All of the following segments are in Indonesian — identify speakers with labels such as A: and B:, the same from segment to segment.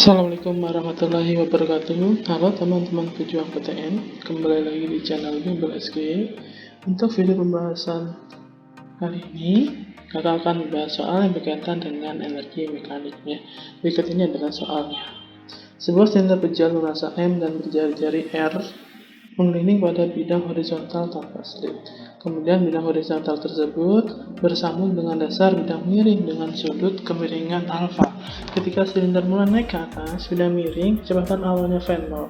A: Assalamualaikum warahmatullahi wabarakatuh. Halo teman-teman pejuang PTN, kembali lagi di channel Bimbel SKY. Untuk video pembahasan kali ini, kakak akan membahas soal yang berkaitan dengan energi mekaniknya. Berikut ini adalah soalnya. Sebuah silinder berjalur rasa M dan berjari-jari R mengelilingi pada bidang horizontal tanpa slip. Kemudian bidang horizontal tersebut bersambung dengan dasar bidang miring dengan sudut kemiringan alfa. Ketika silinder mulai naik ke atas bidang miring, kecepatan awalnya V0.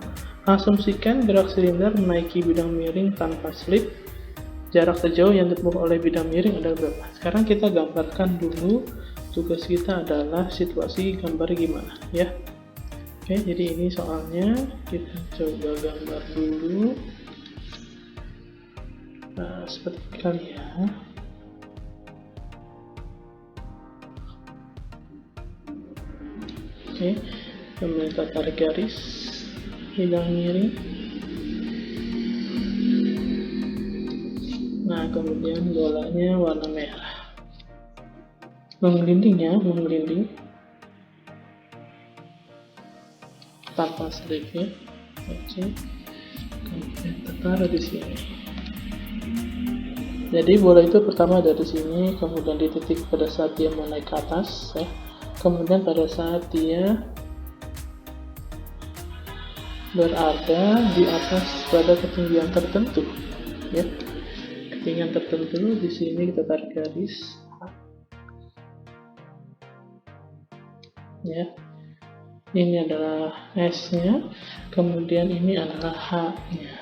A: Asumsikan gerak silinder menaiki bidang miring tanpa slip. Jarak terjauh yang ditempuh oleh bidang miring adalah berapa? Sekarang kita gambarkan dulu. Tugas kita adalah situasi gambar gimana ya. Oke, jadi ini soalnya kita coba gambar dulu. Nah, seperti kali ya. Oke, kemudian kita tarik garis bidang miring. Nah, kemudian bolanya warna merah. Menggelinding tanpa slip ya. Oke, kemudian kita taruh di sini. Jadi bola itu pertama dari sini, kemudian di titik pada saat dia mau naik ke atas ya. Kemudian pada saat dia berada di atas pada ketinggian tertentu ya. Ketinggian tertentu di sini kita tarik garis ya. Ini adalah S-nya, kemudian ini adalah H-nya.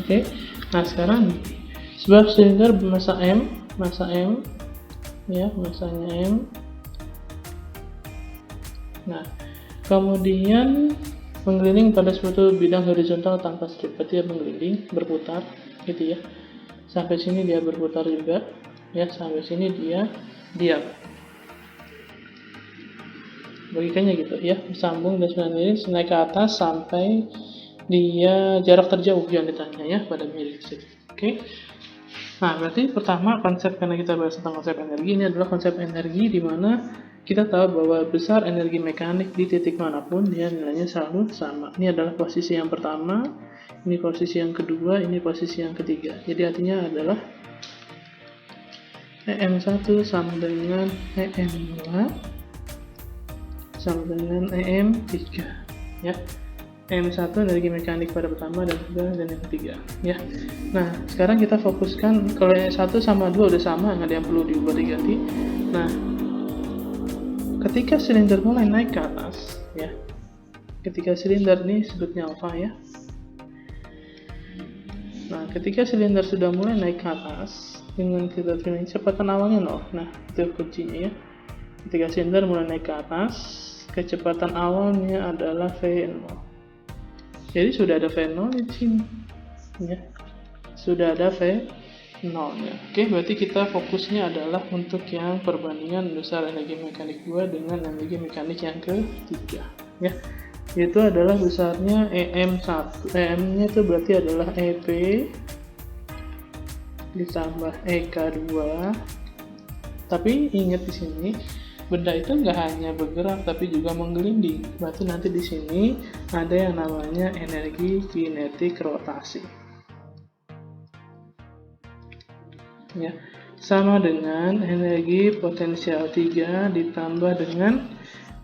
A: Oke, nah sekarang sebuah silinder bermassa M ya, massanya M. Nah, kemudian mengelilingi pada suatu bidang horizontal tanpa strip, berarti dia mengeliling, berputar gitu ya. Sampai sini dia berputar juga ya, sampai sini dia diam. Logikanya gitu ya, sambung dan miring naik ke atas sampai dia jarak terjauh yang ditanya ya pada miring. Oke. Nah, berarti pertama konsep, karena kita bahas tentang konsep energi, ini adalah konsep energi di mana kita tahu bahwa besar energi mekanik di titik manapun dia nilainya selalu sama. Ini adalah posisi yang pertama, ini posisi yang kedua, ini posisi yang ketiga. Jadi artinya adalah EM1 sama dengan EM2 sama dengan EM3 ya. EM1 energi mekanik pada pertama dan kedua dan yang ketiga ya. Nah, sekarang kita fokuskan kalau yang 1 sama 2 udah sama, nggak ada yang perlu diubah diganti. Nah, ketika silinder mulai naik ke atas ya, ketika silinder ini sudutnya alfa ya. Nah, ketika silinder sudah mulai naik ke atas dengan kita kecepatan awalnya 0. Nah, itu kuncinya ya. Ketika silinder mulai naik ke atas, kecepatan awalnya adalah V0. Jadi sudah ada V0 di sini ya. Sudah ada V0 ya. Oke, berarti kita fokusnya adalah untuk yang perbandingan besar energi mekanik 2 dengan energi mekanik yang ketiga ya. Itu adalah besarnya EM1. EM-nya itu berarti adalah EP ditambah EK2. Tapi ingat di sini benda itu nggak hanya bergerak tapi juga menggelinding. Berarti nanti di sini ada yang namanya energi kinetik rotasi. Ya, sama dengan energi potensial 3 ditambah dengan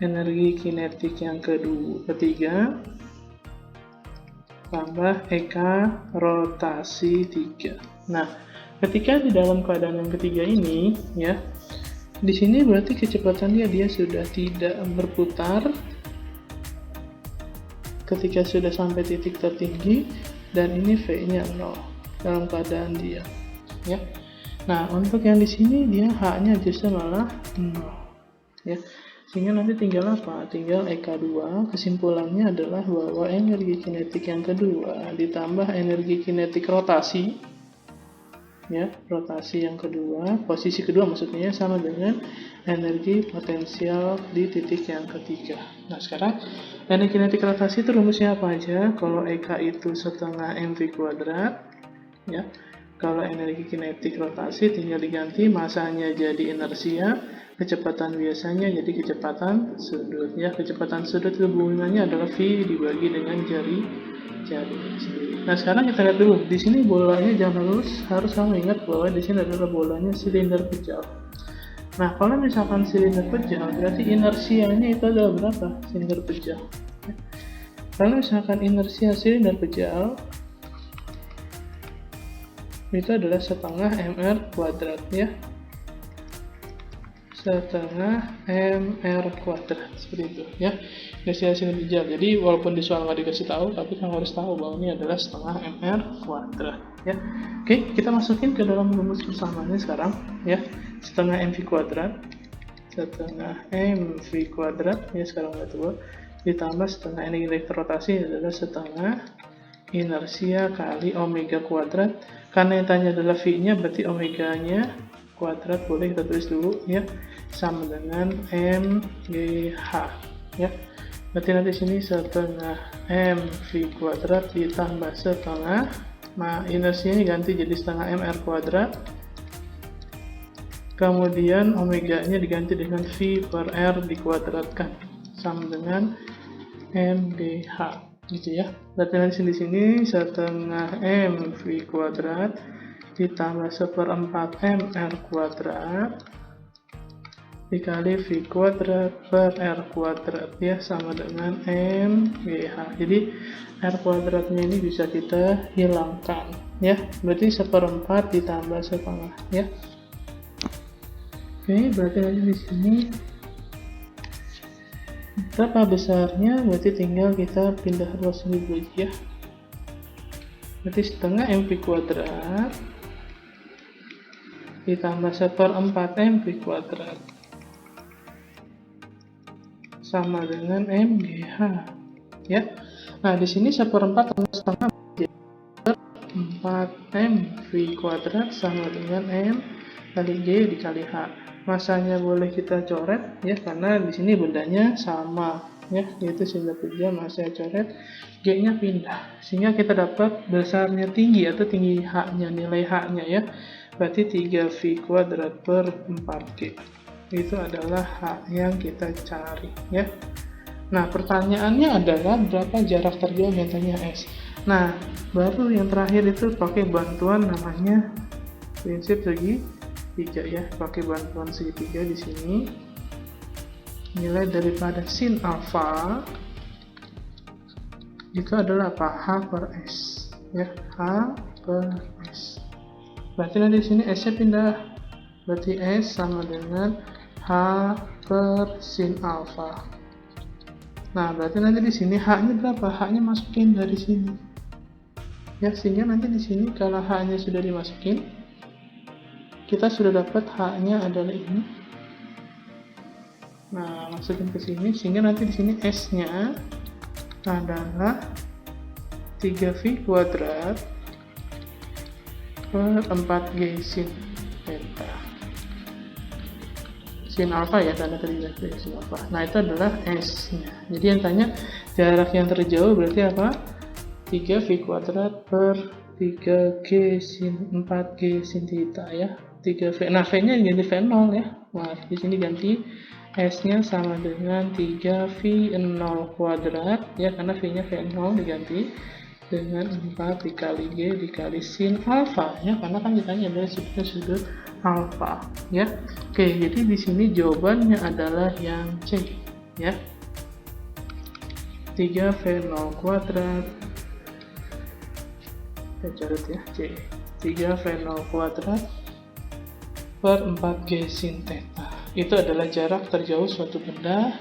A: energi kinetik yang ketiga tambah EK rotasi 3. Nah, ketika di dalam keadaan yang ketiga ini ya, di sini berarti kecepatannya dia sudah tidak berputar ketika sudah sampai titik tertinggi, dan ini V-nya 0 dalam keadaan dia ya. Nah, untuk yang di sini dia H-nya justru malah 0 ya. Sehingga nanti tinggal apa? Tinggal EK2. Kesimpulannya adalah bahwa energi kinetik yang kedua ditambah energi kinetik rotasi ya, rotasi yang kedua, posisi kedua maksudnya sama dengan energi potensial di titik yang ketiga. Nah sekarang energi kinetik rotasi itu rumusnya apa aja? Kalau EK itu setengah mv kuadrat, ya. Kalau energi kinetik rotasi tinggal diganti masanya jadi inersia, kecepatan biasanya jadi kecepatan sudut, ya. Kecepatan sudut hubungannya adalah V dibagi dengan jari sendiri. Nah sekarang kita lihat dulu, di sini bolanya jangan harus kamu ingat bahwa di sini adalah bolanya silinder pejal. Nah kalau misalkan silinder pejal, berarti inersianya itu adalah berapa? Silinder pejal. Kalau misalkan inersia silinder pejal itu adalah setengah mr kuadrat, ya, setengah mr kuadrat, seperti itu, ya, inersia silinder pejal. Jadi walaupun di soal nggak dikasih tahu, tapi kamu harus tahu bahwa ini adalah setengah mr kuadrat, ya. Oke, kita masukin ke dalam rumus persamaannya sekarang, ya. Setengah mv kuadrat ya, sekarang udah tua, ditambah setengah energi rotasi adalah setengah inersia kali omega kuadrat. Karena yang tanya adalah V-nya, berarti omeganya kuadrat boleh kita tulis dulu, ya, sama dengan mgh, ya. Berarti nanti sini setengah mv kuadrat ditambah setengah, nah inersinya ganti jadi setengah mr kuadrat, kemudian omeganya diganti dengan V per R dikuadratkan sama dengan mgh, gitu ya. Berarti nanti di sini setengah mv kuadrat ditambah 1/4 mr kuadrat dikali V kuadrat per R kuadrat, ya, sama dengan mgh. Jadi R kuadratnya ini bisa kita hilangkan, ya. Berarti 1/4 ditambah setengah, ya. Oke, berarti nanti di sini berapa besarnya, berarti tinggal kita pindah ruas dulu, ya. Berarti setengah mv kuadrat ditambah 1/4 mv kuadrat sama dengan mgh, ya. Nah di sini 1/4 tambah setengah 4 mv kuadrat sama dengan m kali g dikali h. Masanya boleh kita coret, ya, karena di sini bendanya sama, ya, yaitu silinder pejal. Masanya coret, g-nya pindah, sehingga kita dapat besarnya tinggi atau tinggi h-nya, nilai h-nya, ya. Berarti 3v kuadrat per 4g. Itu adalah h yang kita cari, ya. Nah pertanyaannya adalah berapa jarak terjauh metanya S. Nah baru yang terakhir itu pakai bantuan namanya prinsip segitiga, ya, pakai bantuan segitiga. Di sini nilai daripada sin alfa itu adalah apa? H per S, ya, H per S. Berarti nanti di sini S-nya pindah, berarti S sama dengan H per sin alfa. Nah berarti nanti di sini H-nya berapa? H-nya masukin dari sini, ya, sehingga nanti di sini kalau H-nya sudah dimasukin, kita sudah dapat H-nya adalah ini. Nah, masukin ke sini, sehingga nanti di sini S-nya adalah 3V kuadrat per 4G sin theta. Sin alfa, ya, tanda tadi sin alfa. Nah, itu adalah S-nya. Jadi yang tanya jarak yang terjauh berarti apa? 3V kuadrat per 3G sin 4G sin theta, ya. 3V. Nah, V-nya ganti V0, ya. Nah, di sini ganti S-nya sama dengan 3V0 kuadrat, ya, karena V-nya V0 diganti dengan 4 dikali G dikali sin alfa, ya, karena kan ditanya adalah sudut alfa, ya. Oke, jadi di sini jawabannya adalah yang C, ya. 3V0 kuadrat, kita catat, ya, C. 3V0 kuadrat per 4G sin theta. Itu adalah jarak terjauh suatu benda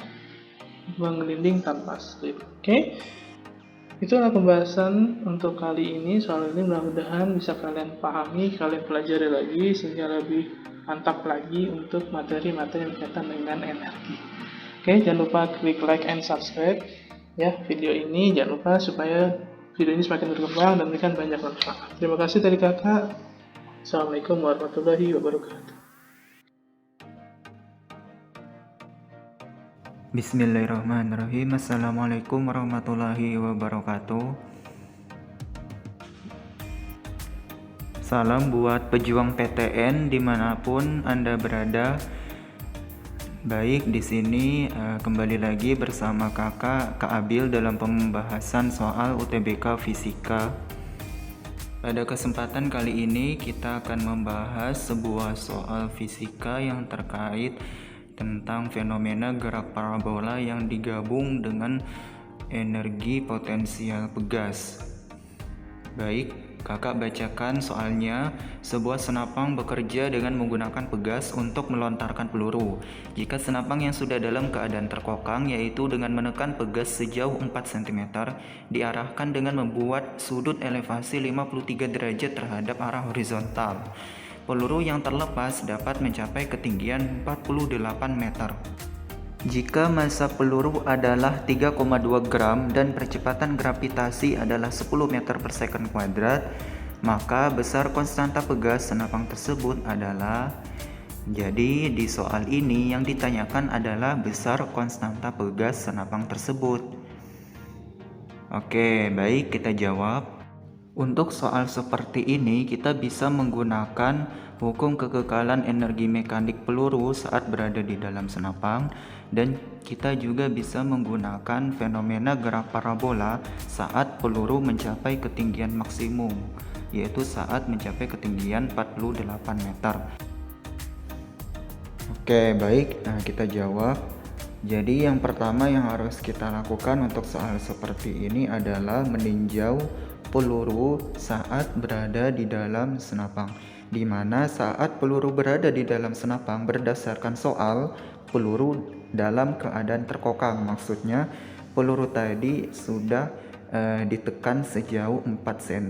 A: menggelinding tanpa slip. Oke, itulah pembahasan untuk kali ini. Soal ini mudah-mudahan bisa kalian pahami, kalian pelajari lagi sehingga lebih mantap lagi untuk materi-materi yang berkaitan dengan energi. Oke, jangan lupa klik like and subscribe, ya, video ini. Jangan lupa supaya video ini semakin berkembang dan memberikan banyak manfaat. Terima kasih dari kakak. Assalamualaikum warahmatullahi wabarakatuh.
B: Bismillahirrahmanirrahim. Assalamualaikum warahmatullahi wabarakatuh. Salam buat pejuang PTN dimanapun Anda berada. Baik, di sini kembali lagi bersama Kak Abil dalam pembahasan soal UTBK Fisika. Pada kesempatan kali ini kita akan membahas sebuah soal fisika yang terkait tentang fenomena gerak parabola yang digabung dengan energi potensial pegas. Baik, kakak bacakan soalnya. Sebuah senapang bekerja dengan menggunakan pegas untuk melontarkan peluru. Jika senapang yang sudah dalam keadaan terkokang, yaitu dengan menekan pegas sejauh 4 cm, diarahkan dengan membuat sudut elevasi 53 derajat terhadap arah horizontal. Peluru yang terlepas dapat mencapai ketinggian 48 meter. Jika massa peluru adalah 3,2 gram dan percepatan gravitasi adalah 10 meter per second kuadrat, maka besar konstanta pegas senapang tersebut adalah... Jadi di soal ini yang ditanyakan adalah besar konstanta pegas senapang tersebut. Oke, baik, kita jawab. Untuk soal seperti ini kita bisa menggunakan hukum kekekalan energi mekanik peluru saat berada di dalam senapang, dan kita juga bisa menggunakan fenomena gerak parabola saat peluru mencapai ketinggian maksimum, yaitu saat mencapai ketinggian 48 meter. Oke, baik, kita jawab. Jadi yang pertama yang harus kita lakukan untuk soal seperti ini adalah meninjau peluru saat berada di dalam senapang, di mana saat peluru berada di dalam senapang berdasarkan soal peluru dalam keadaan terkokang, maksudnya peluru tadi sudah ditekan sejauh 4 cm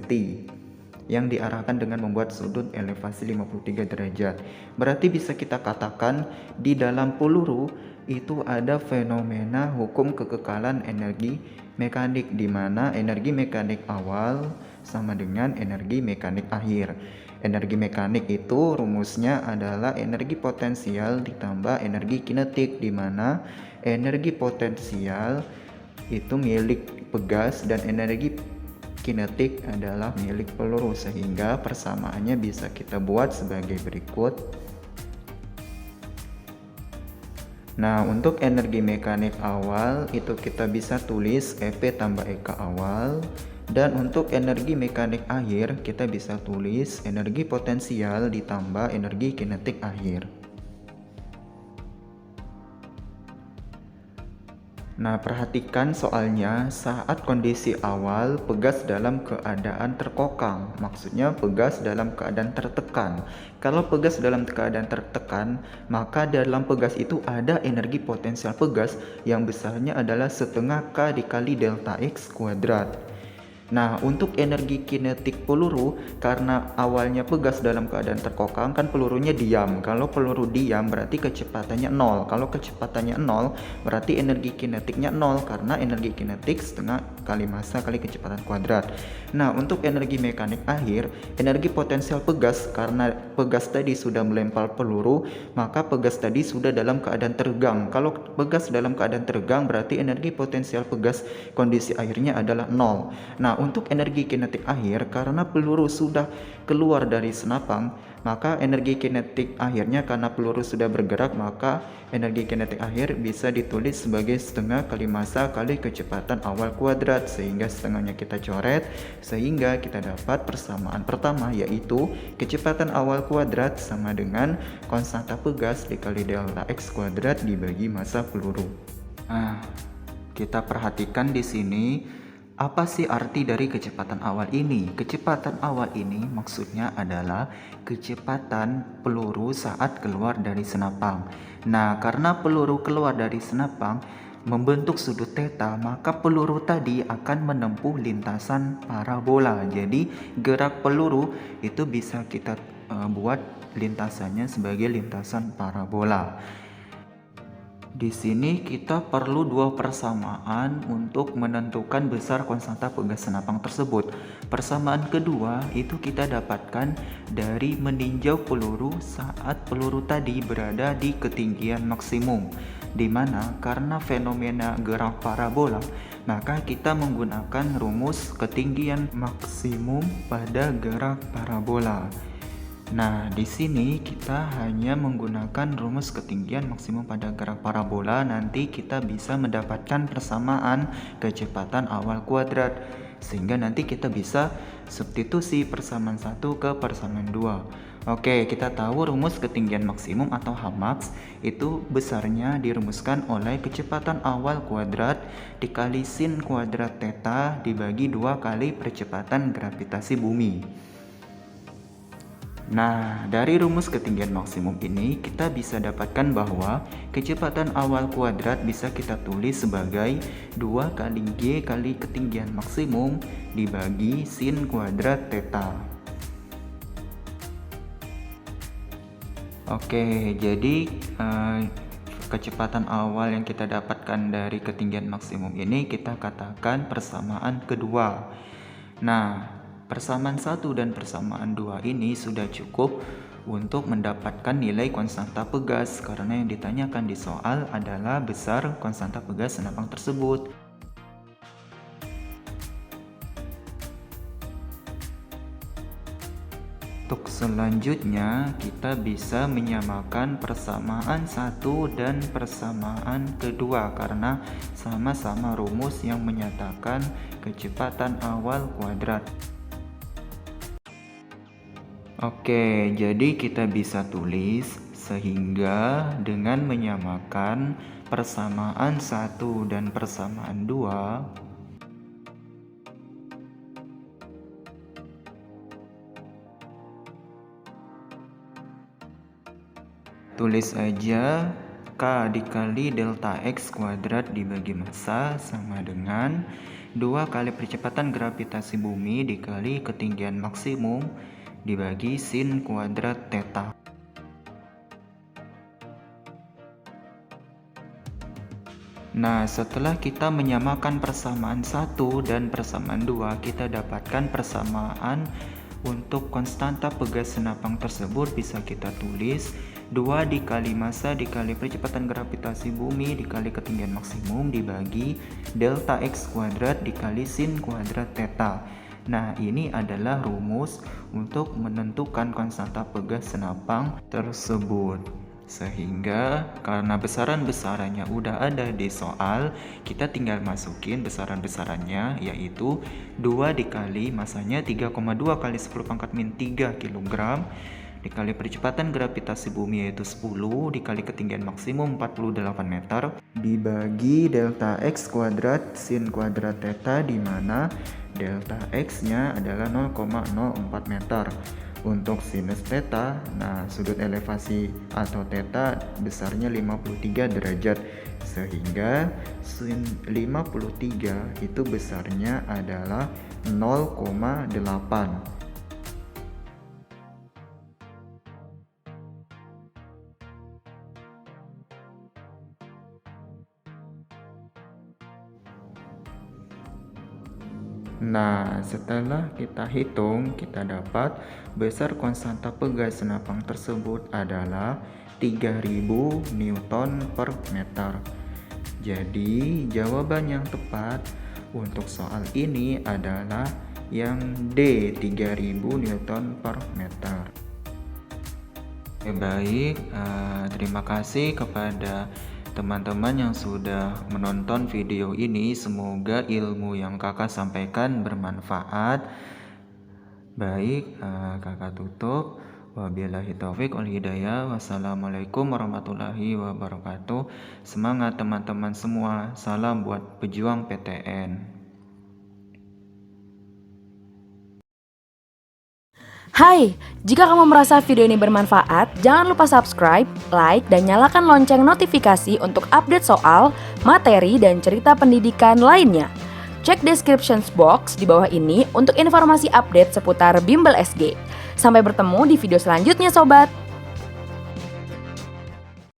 B: yang diarahkan dengan membuat sudut elevasi 53 derajat. Berarti bisa kita katakan di dalam peluru itu ada fenomena hukum kekekalan energi mekanik, di mana energi mekanik awal sama dengan energi mekanik akhir. Energi mekanik itu rumusnya adalah energi potensial ditambah energi kinetik, di mana energi potensial itu milik pegas dan energi kinetik adalah milik peluru, sehingga persamaannya bisa kita buat sebagai berikut. Nah, untuk energi mekanik awal itu kita bisa tulis EP tambah EK awal, dan untuk energi mekanik akhir kita bisa tulis energi potensial ditambah energi kinetik akhir. Nah, perhatikan soalnya saat kondisi awal pegas dalam keadaan terkokang, maksudnya pegas dalam keadaan tertekan. Kalau pegas dalam keadaan tertekan, maka dalam pegas itu ada energi potensial pegas yang besarnya adalah setengah K dikali delta X kuadrat. Nah, untuk energi kinetik peluru, karena awalnya pegas dalam keadaan terkokang, kan pelurunya diam. Kalau peluru diam berarti kecepatannya 0. Kalau kecepatannya 0 berarti energi kinetiknya 0, karena energi kinetik setengah kali massa kali kecepatan kuadrat. Nah, untuk energi mekanik akhir, energi potensial pegas, karena pegas tadi sudah melempar peluru, maka pegas tadi sudah dalam keadaan tegang. Kalau pegas dalam keadaan tegang berarti energi potensial pegas kondisi akhirnya adalah 0. Nah, untuk energi kinetik akhir, karena peluru sudah keluar dari senapang, maka energi kinetik akhirnya karena peluru sudah bergerak, maka energi kinetik akhir bisa ditulis sebagai setengah kali massa kali kecepatan awal kuadrat, sehingga setengahnya kita coret, sehingga kita dapat persamaan pertama, yaitu kecepatan awal kuadrat sama dengan konstanta pegas dikali delta X kuadrat dibagi massa peluru. Nah, kita perhatikan di sini. Apa sih arti dari kecepatan awal ini? Kecepatan awal ini maksudnya adalah kecepatan peluru saat keluar dari senapang. Nah, karena peluru keluar dari senapang membentuk sudut theta, maka peluru tadi akan menempuh lintasan parabola. Jadi, gerak peluru itu bisa kita buat lintasannya sebagai lintasan parabola. Di sini kita perlu dua persamaan untuk menentukan besar konstanta pegas senapang tersebut. Persamaan kedua itu kita dapatkan dari meninjau peluru saat peluru tadi berada di ketinggian maksimum. Di mana karena fenomena gerak parabola, maka kita menggunakan rumus ketinggian maksimum pada gerak parabola. Nah, di sini kita hanya menggunakan rumus ketinggian maksimum pada gerak parabola. Nanti kita bisa mendapatkan persamaan kecepatan awal kuadrat, sehingga nanti kita bisa substitusi persamaan 1 ke persamaan 2. Oke, kita tahu rumus ketinggian maksimum atau Hmax itu besarnya dirumuskan oleh kecepatan awal kuadrat dikali sin kuadrat theta dibagi 2 kali percepatan gravitasi bumi. Nah, dari rumus ketinggian maksimum ini kita bisa dapatkan bahwa kecepatan awal kuadrat bisa kita tulis sebagai 2 kali G kali ketinggian maksimum dibagi sin kuadrat theta. Oke, jadi kecepatan awal yang kita dapatkan dari ketinggian maksimum ini kita katakan persamaan kedua. Nah, persamaan 1 dan persamaan 2 ini sudah cukup untuk mendapatkan nilai konstanta pegas, karena yang ditanyakan di soal adalah besar konstanta pegas senapang tersebut. Untuk selanjutnya kita bisa menyamakan persamaan 1 dan persamaan kedua karena sama-sama rumus yang menyatakan kecepatan awal kuadrat. Oke, jadi kita bisa tulis sehingga dengan menyamakan persamaan 1 dan persamaan 2, tulis aja K dikali delta X kuadrat dibagi massa sama dengan 2 kali percepatan gravitasi bumi dikali ketinggian maksimum dibagi sin kuadrat theta. Nah, setelah kita menyamakan persamaan 1 dan persamaan 2, kita dapatkan persamaan untuk konstanta pegas senapang tersebut bisa kita tulis 2 dikali massa dikali percepatan gravitasi bumi dikali ketinggian maksimum dibagi delta X kuadrat dikali sin kuadrat theta. Nah, ini adalah rumus untuk menentukan konstanta pegas senapang tersebut. Sehingga karena besaran-besarannya udah ada di soal, kita tinggal masukin besaran-besarannya, yaitu 2 dikali massanya 3,2 kali 10 pangkat min 3 kg dikali percepatan gravitasi bumi yaitu 10 dikali ketinggian maksimum 48 meter dibagi delta X kuadrat sin kuadrat theta, di mana delta X nya adalah 0,04 meter. Untuk sinus theta, nah sudut elevasi atau theta besarnya 53 derajat, sehingga sin 53 itu besarnya adalah 0,8. Nah, setelah kita hitung, kita dapat besar konstanta pegas senapang tersebut adalah 3000 Newton per meter. Jadi, jawaban yang tepat untuk soal ini adalah yang D, 3000 Newton per meter. Baik, terima kasih kepada teman-teman yang sudah menonton video ini. Semoga ilmu yang kakak sampaikan bermanfaat. Baik, kakak tutup. Wabillahi taufiq wal hidayah. Wassalamualaikum warahmatullahi wabarakatuh. Semangat teman-teman semua. Salam buat pejuang PTN.
C: Hai, jika kamu merasa video ini bermanfaat, jangan lupa subscribe, like, dan nyalakan lonceng notifikasi untuk update soal, materi, dan cerita pendidikan lainnya. Cek description box di bawah ini untuk informasi update seputar Bimbel SG. Sampai bertemu di video selanjutnya, sobat!